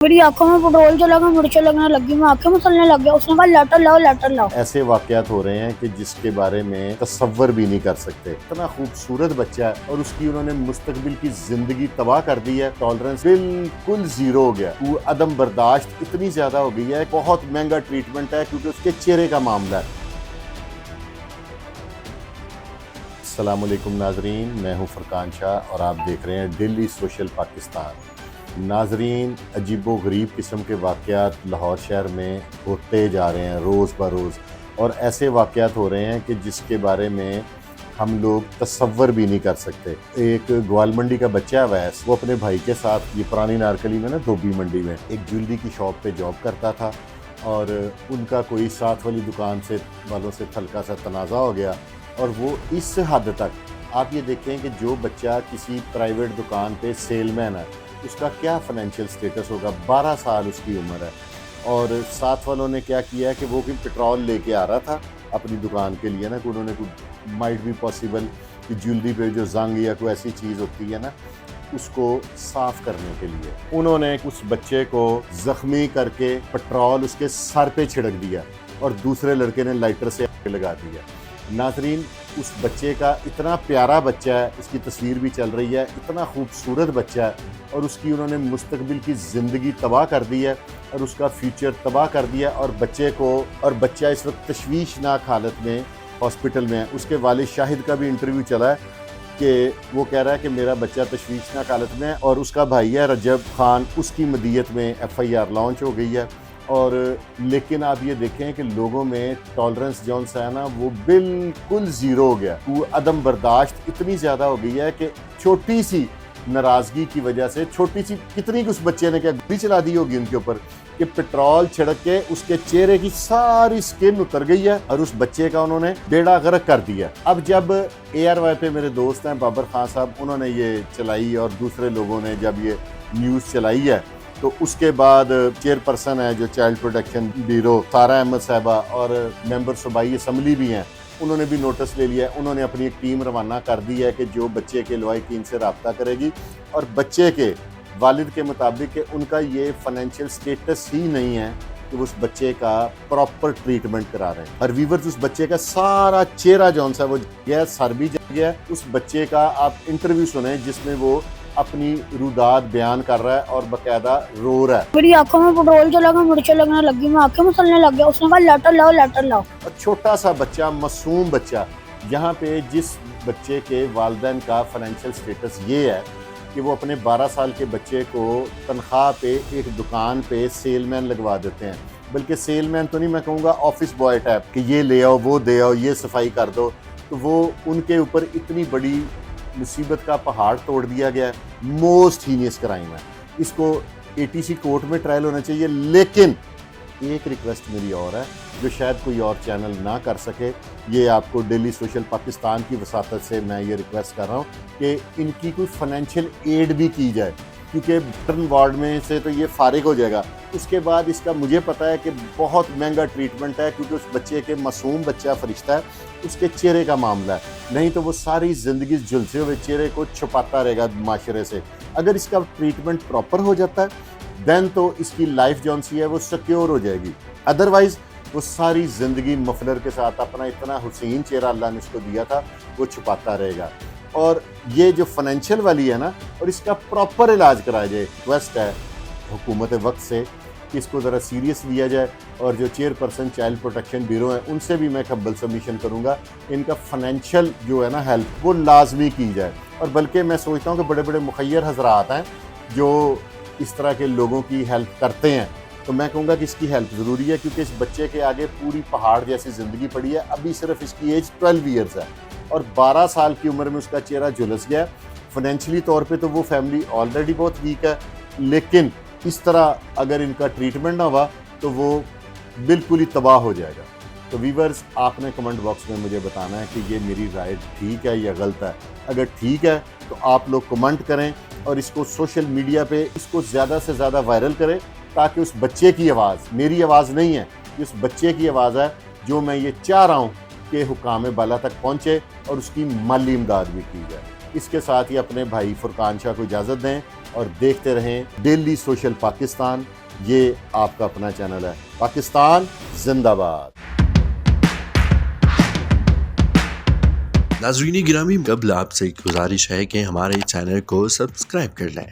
मेरी आंखों में पेट्रोल चला गया, मिर्चें लगने लगी, मैं आंखें मसलने लग गया। उसने कहा लेटर लाओ लेटर लाओ। ऐसे वाकयात हो रहे हैं कि जिसके बारे में तसव्वुर भी नहीं कर सकते। इतना खूबसूरत बच्चा है और उसकी उन्होंने मुस्तकबिल की जिंदगी तबाह कर दी है। टॉलरेंस बिल्कुल जीरो हो गया। वो अदम बर्दाश्त इतनी ज्यादा हो गई है, बहुत महंगा ट्रीटमेंट है क्योंकि उसके चेहरे का मामला है। अस्सलाम वालेकुम नाजरीन, मैं हूं फरकान शाह और आप देख रहे हैं डेली सोशल पाकिस्तान। नाजरीन, अजीबो गरीब किस्म के वाक़यात लाहौर शहर में होते जा रहे हैं रोज़ ब रोज़, और ऐसे वाक़यात हो रहे हैं कि जिसके बारे में हम लोग तसव्वुर भी नहीं कर सकते। एक ग्वाल मंडी का बच्चा है वैस, वो अपने भाई के साथ ये पुरानी नारकली में ना धोबी मंडी में एक ज्वेलरी की शॉप पे जॉब करता था, और उनका कोई साथ वाली दुकान से वालों से हल्का सा तनाज़ा हो गया। और वो इस हद तक, आप ये देखें कि जो बच्चा किसी प्राइवेट दुकान पे सेलमैन है उसका क्या फाइनेंशियल स्टेटस होगा। 12 साल उसकी उम्र है, और साथ वालों ने क्या किया है कि वो भी पेट्रोल लेके आ रहा था अपनी दुकान के लिए ना, कि उन्होंने कोई माइट भी पॉसिबल कि ज्वेलरी पे जो जंग या कोई ऐसी चीज़ होती है ना, उसको साफ करने के लिए उन्होंने उस बच्चे को जख्मी करके पेट्रोल उसके सर पे छिड़क दिया और दूसरे लड़के ने लाइटर से आग लगा दिया। नाजरीन, उस बच्चे का इतना प्यारा बच्चा है, इसकी तस्वीर भी चल रही है, इतना खूबसूरत बच्चा है, और उसकी उन्होंने मुस्तकबिल की ज़िंदगी तबाह कर दी है और उसका फ्यूचर तबाह कर दिया। और बच्चा इस वक्त तशवीशनाक हालत में हॉस्पिटल में है। उसके वालिद शाहिद का भी इंटरव्यू चला है कि वो कह रहा है कि मेरा बच्चा तशवीशनाक हालत में है, और उसका भाई है रजब खान, उसकी मदीयत में FIR लॉन्च हो गई है। और लेकिन आप ये देखें कि लोगों में टॉलरेंस जौन सा है ना, वो बिल्कुल ज़ीरो हो गया। वो अदम बर्दाश्त इतनी ज़्यादा हो गई है कि छोटी सी नाराज़गी की वजह से, छोटी सी कितनी उस बच्चे ने क्या गोली चला दी होगी उनके ऊपर, कि पेट्रोल छिड़क के उसके चेहरे की सारी स्किन उतर गई है और उस बच्चे का उन्होंने बेड़ा गर्क कर दिया। अब जब ARY पे मेरे दोस्त हैं बाबर खान साहब, उन्होंने ये चलाई और दूसरे लोगों ने जब ये न्यूज़ चलाई है, तो उसके बाद चेयरपर्सन है जो चाइल्ड प्रोटेक्शन ब्यूरो सारा अहमद साहबा, और मेंबर सूबाई असम्बली भी हैं, उन्होंने भी नोटिस ले लिया है। उन्होंने अपनी एक टीम रवाना कर दी है कि जो बच्चे के लवाहिकीन से रब्ता करेगी, और बच्चे के वालिद के मुताबिक कि उनका ये फाइनेंशियल स्टेटस ही नहीं है कि उस बच्चे का प्रॉपर ट्रीटमेंट करा रहे हैं। और वीवर्स, उस बच्चे का सारा चेहरा जौन सा वो गया, सर भी जल गया। उस बच्चे का आप इंटरव्यू सुने जिसमें वो अपनी रुदात बयान कर रहा है और बकायदा रो रहा है। मेरी आंखों में पेट्रोल चला गया, मिर्चें लगने लगी, मैं आंखें मसलने लग गया। उसने कहा लेटर लाओ लेटर लाओ। और छोटा सा बच्चा, मासूम बच्चा, यहाँ पे जिस बच्चे के वालिदैन का फाइनेंशियल स्टेटस ये है कि वो अपने 12 साल के बच्चे को तनख्वाह पे एक दुकान पे सेलमैन लगवा देते हैं, बल्कि सेलमैन तो नहीं, मैं कहूँगा ऑफिस बॉय टाइप, कि ये ले आओ, वो दे आओ, ये सफाई कर दो। तो वो उनके ऊपर इतनी बड़ी मुसीबत का पहाड़ तोड़ दिया गया है। मोस्ट हीनियस क्राइम है, इसको ATC कोर्ट में ट्रायल होना चाहिए। लेकिन एक रिक्वेस्ट मेरी और है जो शायद कोई और चैनल ना कर सके, ये आपको डेली सोशल पाकिस्तान की वसातत से मैं ये रिक्वेस्ट कर रहा हूँ कि इनकी कोई फाइनेंशियल एड भी की जाए, क्योंकि बटन वार्ड में से तो ये फारिग हो जाएगा। उसके बाद इसका मुझे पता है कि बहुत महंगा ट्रीटमेंट है, क्योंकि उस बच्चे के मासूम बच्चा फरिश्ता है, उसके चेहरे का मामला है, नहीं तो वो सारी ज़िंदगी झुलसे हुए चेहरे को छुपाता रहेगा माशरे से। अगर इसका ट्रीटमेंट प्रॉपर हो जाता है देन तो इसकी लाइफ जौन सी है वो सिक्योर हो जाएगी। अदरवाइज़ वो सारी ज़िंदगी मफलर के साथ अपना इतना हुसैन चेहरा अल्लाह ने उसको दिया था वो छुपाता रहेगा। और ये जो फाइनेंशियल वाली है ना, और इसका प्रॉपर इलाज कराया जाए। रिक्वेस्ट है हुकूमत वक्त से कि इसको ज़रा सीरियस लिया जाए, और जो चेयरपर्सन चाइल्ड प्रोटेक्शन ब्यूरो है उनसे भी मैं कब्बल सबमिशन करूँगा, इनका फाइनेंशियल जो है ना हेल्प वो लाजमी की जाए। और बल्कि मैं सोचता हूँ कि बड़े बड़े मुखय्यर हजरात हैं जो इस तरह के लोगों की हेल्प करते हैं, तो मैं कहूँगा कि इसकी हेल्प ज़रूरी है, क्योंकि इस बच्चे के आगे पूरी पहाड़ जैसी ज़िंदगी पड़ी है। अभी सिर्फ इसकी एज 12 ईयर्स है, और 12 साल की उम्र में उसका चेहरा झुलस गया। फाइनेंशियली तौर पे तो वो फैमिली ऑलरेडी बहुत वीक है, लेकिन इस तरह अगर इनका ट्रीटमेंट ना हुआ तो वो बिल्कुल ही तबाह हो जाएगा। तो वीवर्स, आपने कमेंट बॉक्स में मुझे बताना है कि ये मेरी राय ठीक है या गलत है। अगर ठीक है तो आप लोग कमेंट करें और इसको सोशल मीडिया पे इसको ज़्यादा से ज़्यादा वायरल करें, ताकि उस बच्चे की आवाज़, मेरी आवाज़ नहीं है, उस बच्चे की आवाज़ है, जो मैं ये चाह रहा हूँ कि हुकाम बाला तक पहुँचे और उसकी माली इमदाद भी की जाए। इसके साथ ही अपने भाई फुरकान शाह को इजाज़त दें। اور دیکھتے رہیں ڈیلی سوشل پاکستان. یہ آپ کا اپنا چینل ہے. پاکستان زندہ باد. ناظرین گرامی، قبل آپ سے ایک گزارش ہے کہ ہمارے چینل کو سبسکرائب کر لیں.